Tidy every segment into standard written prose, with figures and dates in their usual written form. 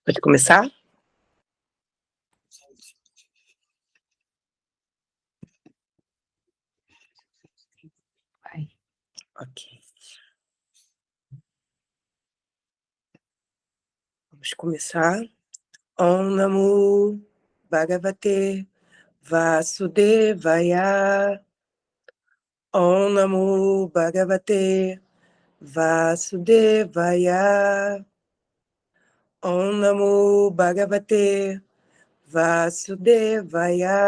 Pode começar? Vai. Ok. Vamos começar. Om Namo Bhagavate Vasudevaya. Om Namo Bhagavate Vasudevaya. Om Namo Bhagavate Vasudevaya.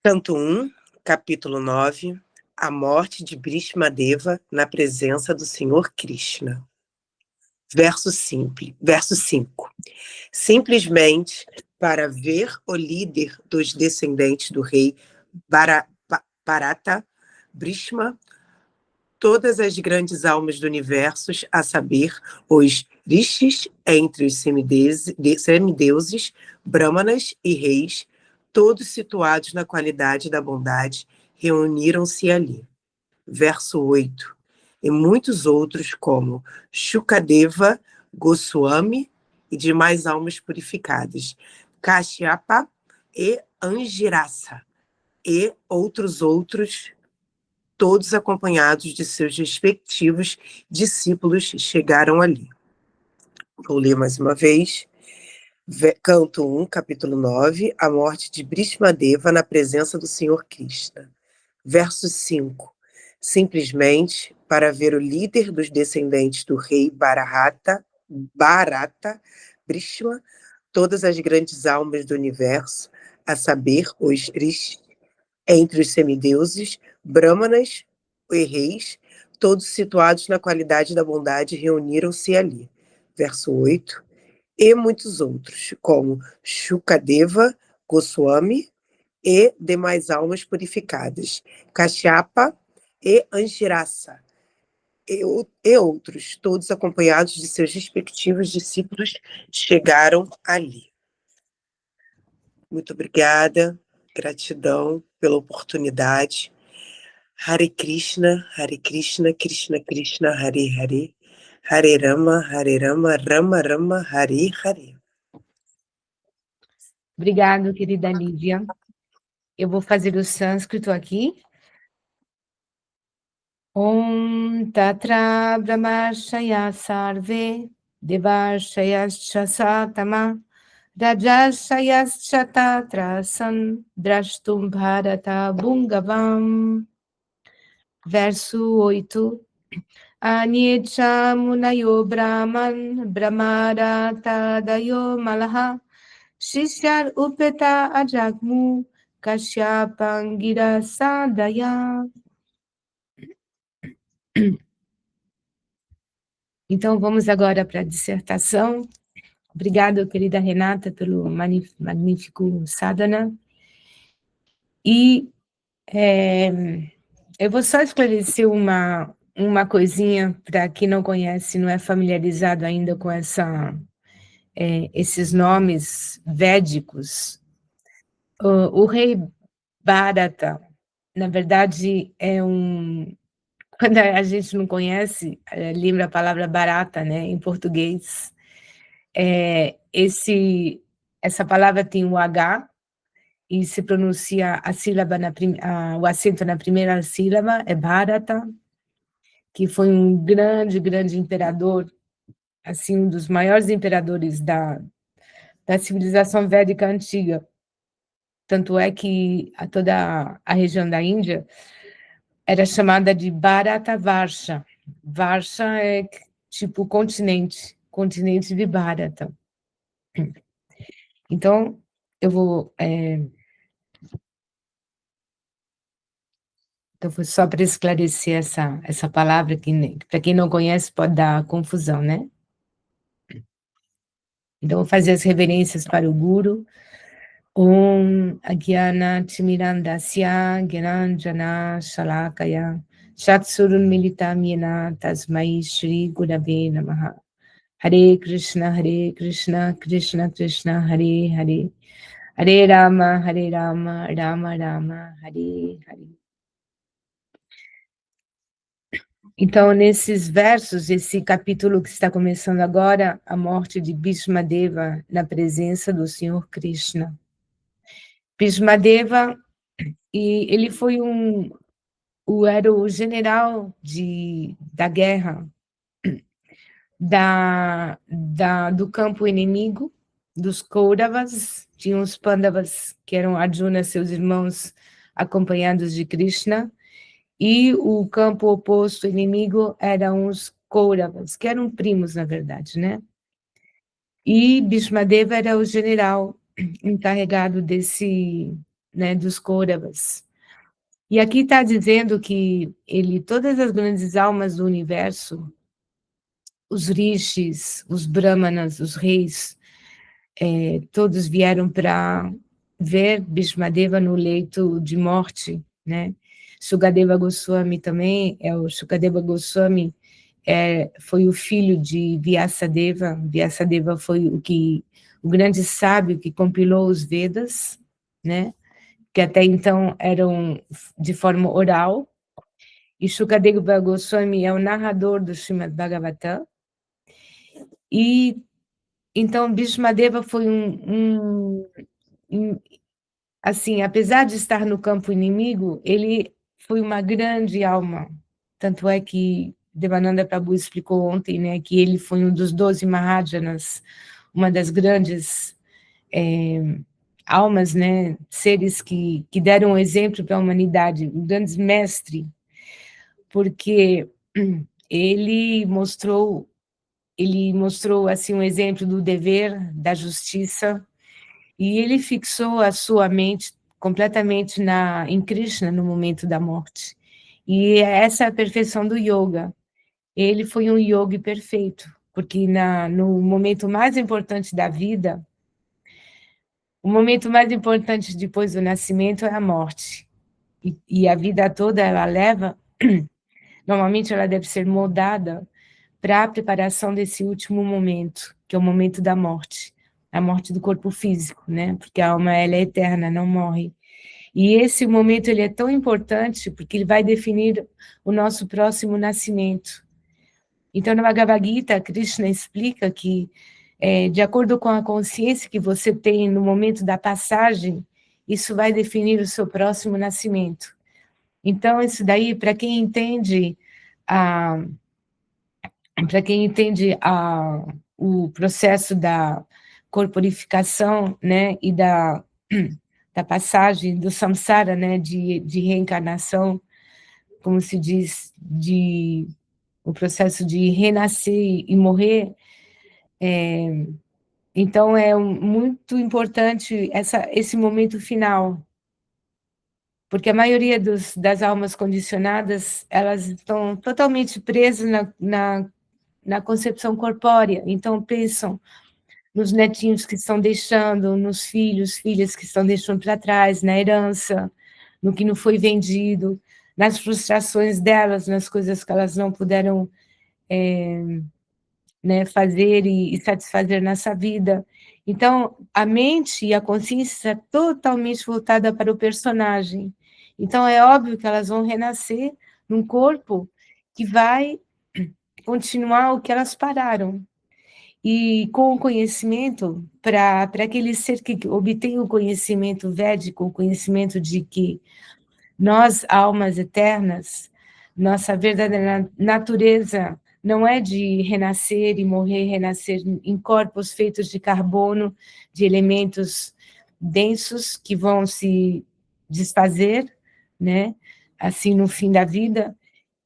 Canto 1, capítulo 9, a morte de Bhishmadeva na presença do Senhor Krishna. Verso 5. Simplesmente para ver o líder dos descendentes do rei Bharata, Bhishma, todas as grandes almas do universo, a saber, os rishis entre os semideuses, brahmanas e reis, todos situados na qualidade da bondade, reuniram-se ali. Verso 8. E muitos outros, como Shukadeva, Goswami e demais almas purificadas, Kashyapa e Angirasa, e outros, todos acompanhados de seus respectivos discípulos, chegaram ali. Vou ler mais uma vez. Canto 1, capítulo 9, a morte de Bhishmadeva na presença do Senhor Krishna. Verso 5. Simplesmente para ver o líder dos descendentes do rei Bharata, Bhishma, todas as grandes almas do universo, a saber, os rishis, entre os semideuses, brahmanas e reis, todos situados na qualidade da bondade, reuniram-se ali. Verso 8. E muitos outros, como Shukadeva, Goswami e demais almas purificadas, Kashyapa e Angirasa, e outros, todos acompanhados de seus respectivos discípulos, chegaram ali. Muito obrigada, gratidão pela oportunidade. Hare Krishna, Krishna Krishna, Hare Hare, Hare Rama, Rama Rama, Hare Hare. Obrigado, querida Lívia. Eu vou fazer o sânscrito aqui. Om Tatra Brahmashaya Sarve Devashayascha Satama Rajashayascha Tatra San Drashtum Bharata Bungavam. Verso 8. Anyecha Munayo Brahman Brahmarata Dayo Malaha Shishyar Upeta Ajagmu Kashyapangira Sadaya. Então, vamos agora para a dissertação. Obrigada, querida Renata, pelo magnífico sadhana. E eu vou só esclarecer uma coisinha para quem não conhece, não é familiarizado ainda com esses nomes védicos. O rei Bharata, na verdade, quando a gente não conhece, lembra a palavra barata, né, em português. Essa palavra tem o H e se pronuncia a sílaba o acento na primeira sílaba, é Bharata, que foi um grande imperador, assim, um dos maiores imperadores da civilização védica antiga. Tanto é que toda a região da Índia era chamada de Bharatavarsha. Varsha é tipo continente de Bharata. Então, eu vou... Então, foi só para esclarecer essa palavra, que para quem não conhece pode dar confusão, né? Então, vou fazer as reverências para o Guru. Om Agyana Timirandasya Gyananjana Shalakaya Chatsurun Militam Yena Tasmai Shri Gurave Namaha. Hare Krishna, Krishna Krishna, Hare Hare. Hare Rama, Rama Rama, Hare Hare. Então, nesses versos, esse capítulo que está começando agora, a morte de Bhishmadeva na presença do Senhor Krishna. Bhishmadeva, e ele foi era o general da guerra do campo inimigo, dos Kauravas, tinham os Pandavas, que eram Arjuna, seus irmãos, acompanhados de Krishna, e o campo oposto inimigo eram os Kauravas, que eram primos, na verdade, né? E Bhishmadeva era o general encarregado dos Kauravas. E aqui está dizendo que todas as grandes almas do universo, os rishis, os brahmanas, os reis, todos vieram para ver Bhishmadeva no leito de morte, né? Sukadeva Goswami também, o Sukadeva Goswami foi o filho de Vyasadeva. Vyasadeva foi o grande sábio que compilou os Vedas, né? Que até então eram de forma oral, e Sukadeva Goswami é o narrador do Srimad Bhagavatam. E então Bhishmadeva foi assim, apesar de estar no campo inimigo, ele foi uma grande alma. Tanto é que Devananda Prabhu explicou ontem, né, que ele foi um dos 12 Mahajanas, uma das grandes almas, né, seres que deram um exemplo para a humanidade, um grande mestre, porque ele mostrou assim um exemplo do dever, da justiça, e ele fixou a sua mente completamente em Krishna no momento da morte. E essa é a perfeição do yoga. Ele foi um yogi perfeito, porque no momento mais importante da vida, o momento mais importante depois do nascimento é a morte. E a vida toda ela leva, normalmente ela deve ser moldada para a preparação desse último momento, que é o momento da morte, a morte do corpo físico, né? Porque a alma ela é eterna, não morre. E esse momento ele é tão importante porque ele vai definir o nosso próximo nascimento. Então, na Bhagavad Gita, Krishna explica que, de acordo com a consciência que você tem no momento da passagem, isso vai definir o seu próximo nascimento. Então, isso daí, para quem entende o processo da corporificação, né, e da passagem do samsara, né, de reencarnação, como se diz, o processo de renascer e morrer, então é muito importante esse momento final, porque a maioria das almas condicionadas, elas estão totalmente presas na concepção corpórea, então pensam nos netinhos que estão deixando, nos filhos, filhas que estão deixando para trás, na herança, no que não foi vendido, nas frustrações delas, nas coisas que elas não puderam né, fazer e satisfazer nessa vida. Então, a mente e a consciência é totalmente voltada para o personagem. Então, é óbvio que elas vão renascer num corpo que vai continuar o que elas pararam. E com o conhecimento, para aquele ser que obtém o conhecimento védico, o conhecimento de que nós, almas eternas, nossa verdadeira natureza não é de renascer e morrer, renascer em corpos feitos de carbono, de elementos densos que vão se desfazer, né? Assim, no fim da vida,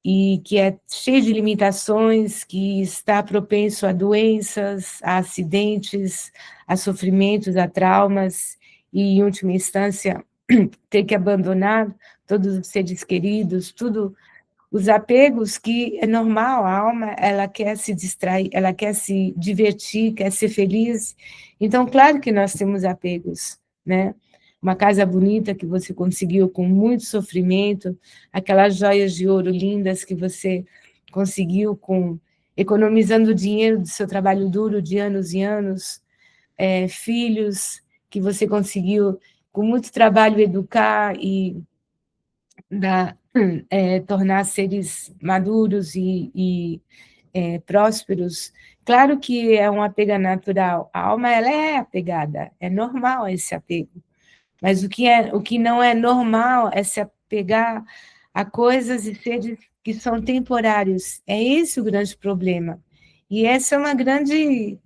e que é cheio de limitações, que está propenso a doenças, a acidentes, a sofrimentos, a traumas, e, em última instância, ter que abandonar todos os seres queridos, tudo, os apegos que é normal, a alma, ela quer se distrair, ela quer se divertir, quer ser feliz, então, claro que nós temos apegos, né? Uma casa bonita que você conseguiu com muito sofrimento, aquelas joias de ouro lindas que você conseguiu economizando o dinheiro do seu trabalho duro de anos e anos, filhos que você conseguiu com muito trabalho educar e tornar seres maduros e prósperos. Claro que é um apego natural. A alma, ela é apegada, é normal esse apego. Mas o que não é normal é se apegar a coisas e seres que são temporários. É esse o grande problema. E essa é uma grande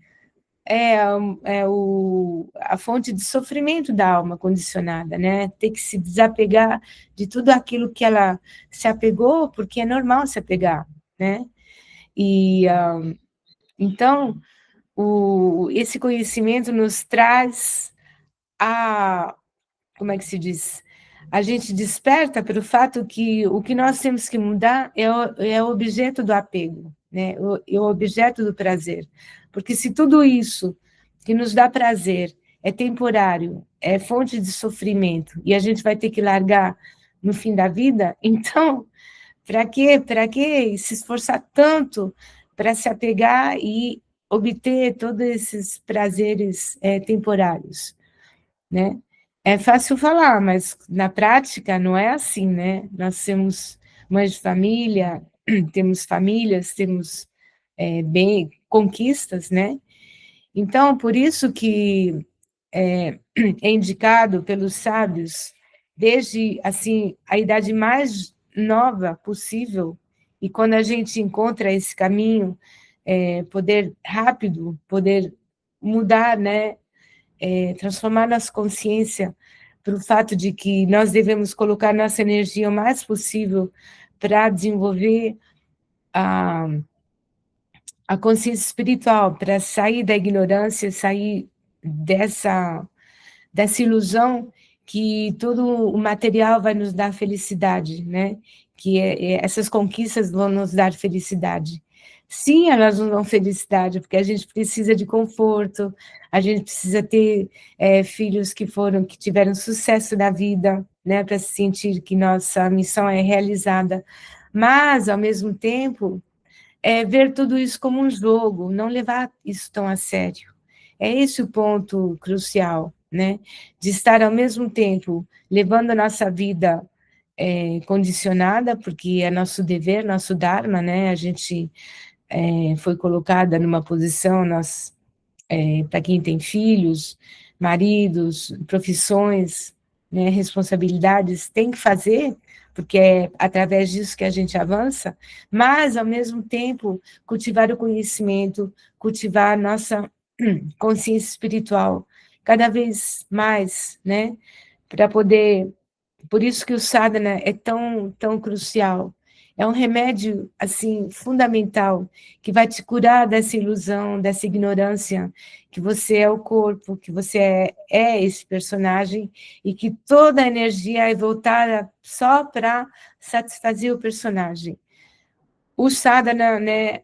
a fonte de sofrimento da alma condicionada, né? Ter que se desapegar de tudo aquilo que ela se apegou, porque é normal se apegar, né? E então esse conhecimento nos traz como é que se diz? A gente desperta pelo fato que o que nós temos que mudar é o objeto do apego, né? O objeto do prazer. Porque se tudo isso que nos dá prazer é temporário, é fonte de sofrimento, e a gente vai ter que largar no fim da vida, então, para quê? Para que se esforçar tanto para se apegar e obter todos esses prazeres temporários, né? É fácil falar, mas na prática não é assim, né? Nós temos mães de família, temos famílias, temos conquistas, né? Então, por isso que é indicado pelos sábios, desde assim a idade mais nova possível, e quando a gente encontra esse caminho, poder rápido, poder mudar, né? Transformar nossa consciência para o fato de que nós devemos colocar nossa energia o mais possível para desenvolver a, a consciência espiritual, para sair da ignorância, sair dessa ilusão que todo o material vai nos dar felicidade, né? Que essas conquistas vão nos dar felicidade. Sim, elas nos dão felicidade, porque a gente precisa de conforto, a gente precisa ter filhos que tiveram sucesso na vida, né? Para se sentir que nossa missão é realizada. Mas, ao mesmo tempo, ver tudo isso como um jogo, não levar isso tão a sério. É esse o ponto crucial, né? De estar ao mesmo tempo levando a nossa vida condicionada, porque é nosso dever, nosso dharma, né? A gente foi colocada numa posição, para quem tem filhos, maridos, profissões, né, responsabilidades, tem que fazer, porque é através disso que a gente avança, mas, ao mesmo tempo, cultivar o conhecimento, cultivar a nossa consciência espiritual, cada vez mais, né, para poder... Por isso que o sadhana é tão crucial. É um remédio, assim, fundamental, que vai te curar dessa ilusão, dessa ignorância, que você é o corpo, que você é esse personagem, e que toda a energia é voltada só para satisfazer o personagem. O sadhana, né,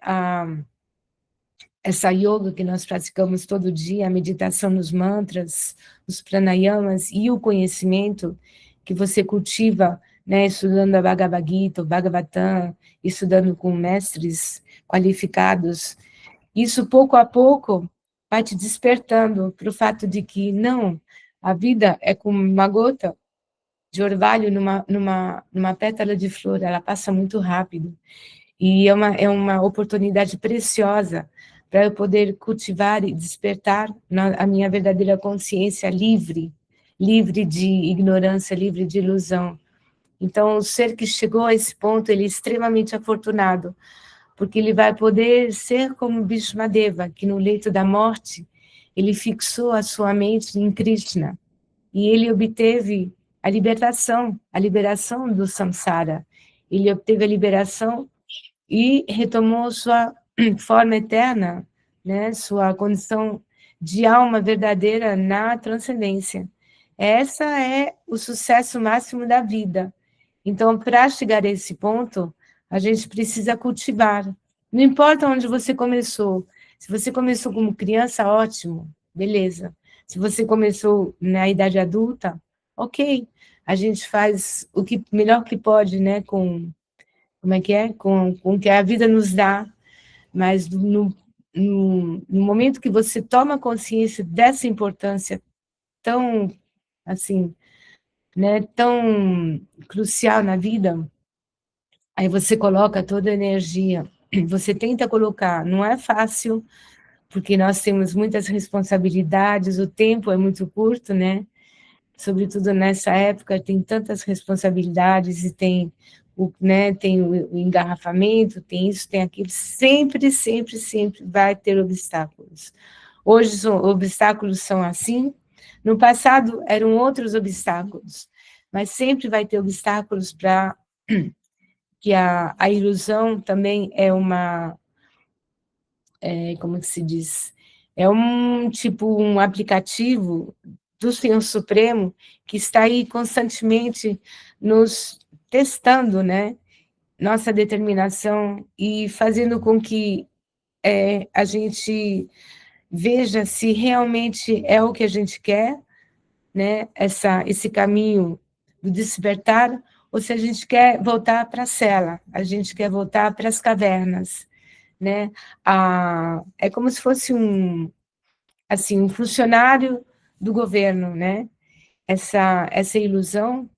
essa yoga que nós praticamos todo dia, a meditação nos mantras, os pranayamas e o conhecimento que você cultiva, né, estudando a Bhagavad Gita, o Bhagavatam, estudando com mestres qualificados, isso pouco a pouco vai te despertando para o fato de que não, a vida é como uma gota de orvalho numa pétala de flor, ela passa muito rápido. E é uma oportunidade preciosa para eu poder cultivar e despertar a minha verdadeira consciência livre, livre de ignorância, livre de ilusão. Então, o ser que chegou a esse ponto, ele é extremamente afortunado, porque ele vai poder ser como Bhishmadeva, que no leito da morte, ele fixou a sua mente em Krishna, e ele obteve a liberação do samsara. Ele obteve a liberação e retomou sua forma eterna, né, sua condição de alma verdadeira na transcendência. Essa é o sucesso máximo da vida. Então, para chegar a esse ponto, a gente precisa cultivar. Não importa onde você começou. Se você começou como criança, ótimo, beleza. Se você começou na idade adulta, ok. A gente faz o que melhor que pode, né, como é que é? Com o que a vida nos dá, mas no momento que você toma consciência dessa importância tão, assim, né, tão crucial na vida, aí você coloca toda a energia, você tenta colocar, não é fácil, porque nós temos muitas responsabilidades, o tempo é muito curto, né? Sobretudo nessa época, tem tantas responsabilidades e tem tem o engarrafamento, tem isso, tem aquilo, sempre, sempre, sempre vai ter obstáculos. Hoje os obstáculos são assim, no passado eram outros obstáculos, mas sempre vai ter obstáculos para que a ilusão também é uma, como que se diz? É um aplicativo do Senhor Supremo que está aí constantemente nos testando, né? Nossa determinação e fazendo com que a gente veja se realmente é o que a gente quer, né? Esse caminho do despertar, ou se a gente quer voltar para a cela, a gente quer voltar para as cavernas, né? É como se fosse um funcionário do governo, né? Essa ilusão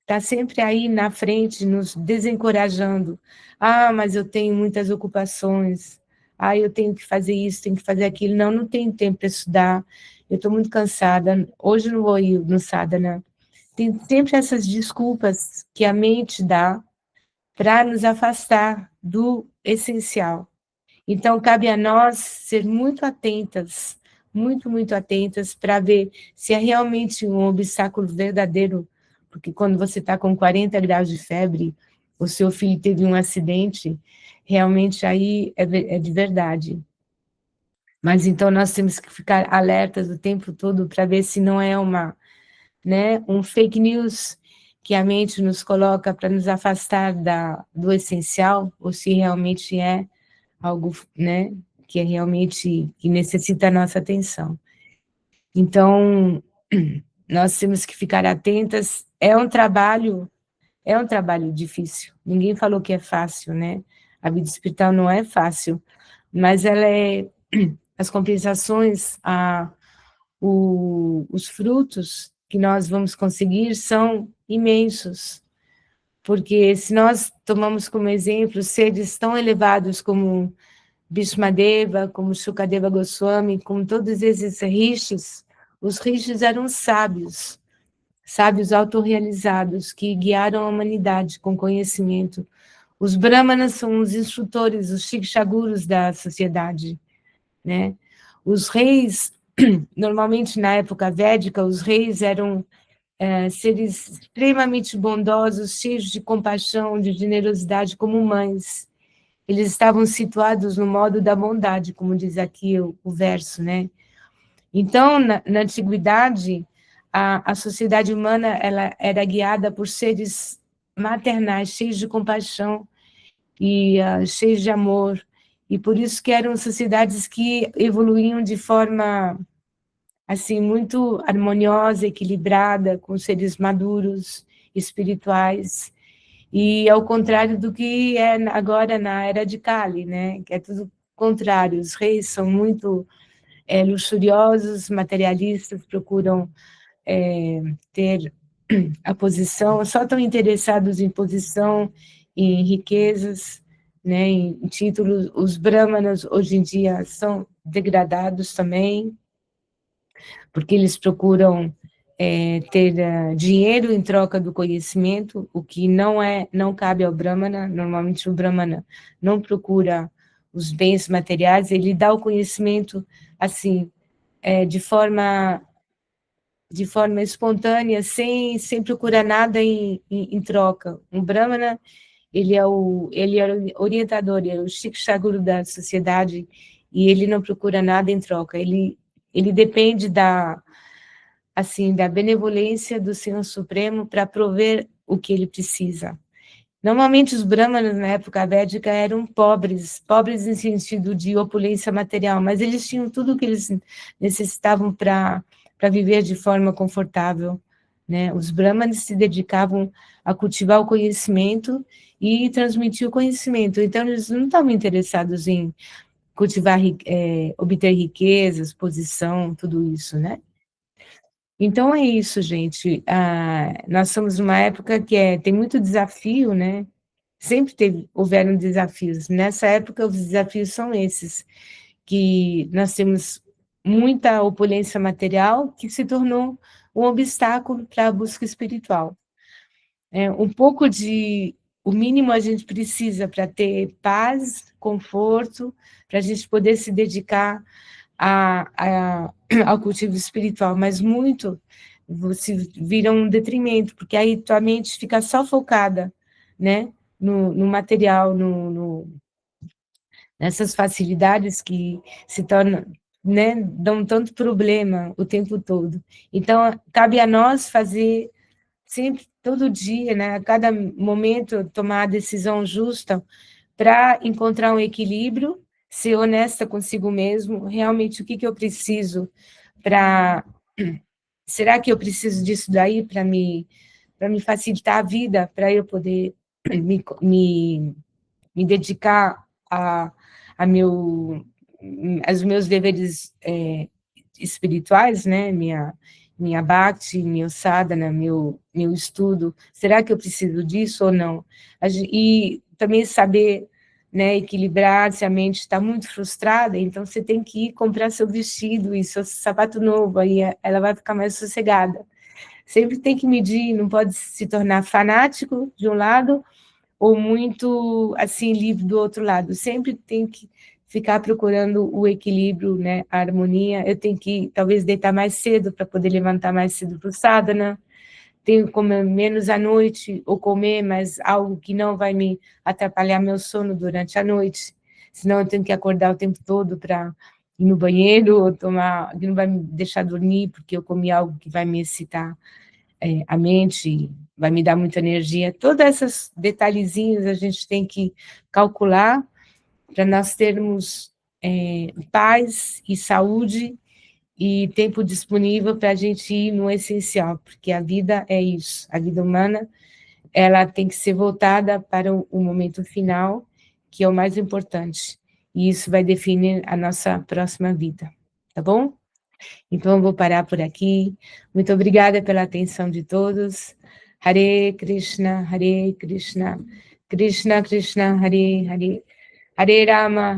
está sempre aí na frente, nos desencorajando. Ah, mas eu tenho muitas ocupações. Ah, eu tenho que fazer isso, tenho que fazer aquilo. Não, não tenho tempo para estudar. Eu estou muito cansada. Hoje não vou ir no sadhana. Tem sempre essas desculpas que a mente dá para nos afastar do essencial. Então, cabe a nós ser muito atentas, muito, muito atentas, para ver se é realmente um obstáculo verdadeiro, porque quando você está com 40 graus de febre, o seu filho teve um acidente, realmente aí é de verdade. Mas então nós temos que ficar alertas o tempo todo para ver se não é um fake news que a mente nos coloca para nos afastar do essencial, ou se realmente é algo, né, que é realmente que necessita a nossa atenção. Então, nós temos que ficar atentas. É um trabalho difícil. Ninguém falou que é fácil, né? A vida espiritual não é fácil, mas as compensações, os frutos que nós vamos conseguir são imensos. Porque se nós tomamos como exemplo seres tão elevados como Bhishmadeva, como Shukadeva Goswami, como todos esses rishis, os rishis eram sábios, sábios autorrealizados, que guiaram a humanidade com conhecimento. Os brahmanas são os instrutores, os shikshagurus da sociedade, né? Os reis, normalmente na época védica, os reis eram seres extremamente bondosos, cheios de compaixão, de generosidade, como mães. Eles estavam situados no modo da bondade, como diz aqui o verso, né? Então, na antiguidade, a sociedade humana ela era guiada por seres maternais, cheios de compaixão e cheios de amor, e por isso que eram sociedades que evoluíam de forma assim muito harmoniosa, equilibrada, com seres maduros, espirituais, e ao contrário do que é agora na era de Kali, né? Que é tudo contrário. Os reis são muito luxuriosos, materialistas, procuram ter a posição, só estão interessados em posição, em riquezas, né? Em títulos. Os brahmanas hoje em dia são degradados também, porque eles procuram ter dinheiro em troca do conhecimento, o que não cabe ao Brahmana. Normalmente o Brahmana não procura os bens materiais, ele dá o conhecimento assim, de forma espontânea, sem procurar nada em troca. Um Brahmana, ele é o orientador, ele é o Shikshaguru da sociedade, e ele não procura nada em troca, ele depende da benevolência do Senhor Supremo para prover o que ele precisa. Normalmente os brahmanas na época védica eram pobres em sentido de opulência material, mas eles tinham tudo o que eles necessitavam para viver de forma confortável, né? Os brahmanes se dedicavam a cultivar o conhecimento e transmitir o conhecimento, então eles não estavam interessados em cultivar, obter riquezas, posição, tudo isso, né? Então é isso, gente. Nós estamos numa época que tem muito desafio, né? Sempre houveram desafios. Nessa época, os desafios são esses, que nós temos muita opulência material que se tornou um obstáculo para a busca espiritual. O mínimo a gente precisa para ter paz, conforto, para a gente poder se dedicar ao cultivo espiritual, mas muito se vira um detrimento, porque aí tua mente fica só focada, né, no material, nessas facilidades que se tornam, né, dão tanto problema o tempo todo. Então, cabe a nós fazer sempre, todo dia, né, a cada momento, tomar a decisão justa para encontrar um equilíbrio, ser honesta consigo mesmo, realmente o que eu preciso para... Será que eu preciso disso daí para me facilitar a vida, para eu poder me dedicar aos meus deveres espirituais, né? Minha bhakti, meu sadhana, meu estudo. Será que eu preciso disso ou não? E também saber, né, equilibrar se a mente está muito frustrada, então você tem que ir comprar seu vestido e seu sapato novo, aí ela vai ficar mais sossegada. Sempre tem que medir, não pode se tornar fanático de um lado ou muito, assim, livre do outro lado. Sempre tem que ficar procurando o equilíbrio, né, a harmonia. Eu tenho que, talvez, deitar mais cedo para poder levantar mais cedo para o sadhana. Tenho que comer menos à noite, ou comer, mas algo que não vai me atrapalhar meu sono durante a noite. Senão eu tenho que acordar o tempo todo para ir no banheiro, ou tomar, que não vai me deixar dormir, porque eu comi algo que vai me excitar a mente, vai me dar muita energia. Todos esses detalhezinhos a gente tem que calcular para nós termos paz e saúde e tempo disponível para a gente ir no essencial, porque a vida é isso, a vida humana, ela tem que ser voltada para o momento final, que é o mais importante, e isso vai definir a nossa próxima vida, tá bom? Então, eu vou parar por aqui. Muito obrigada pela atenção de todos. Hare Krishna, Krishna Krishna, Hare Hare, Hare Rama,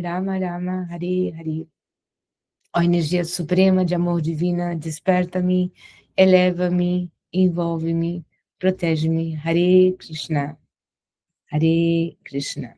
Rama Rama, Hare Hare. Ó energia suprema de amor divina, desperta-me, eleva-me, envolve-me, protege-me. Hare Krishna, Hare Krishna.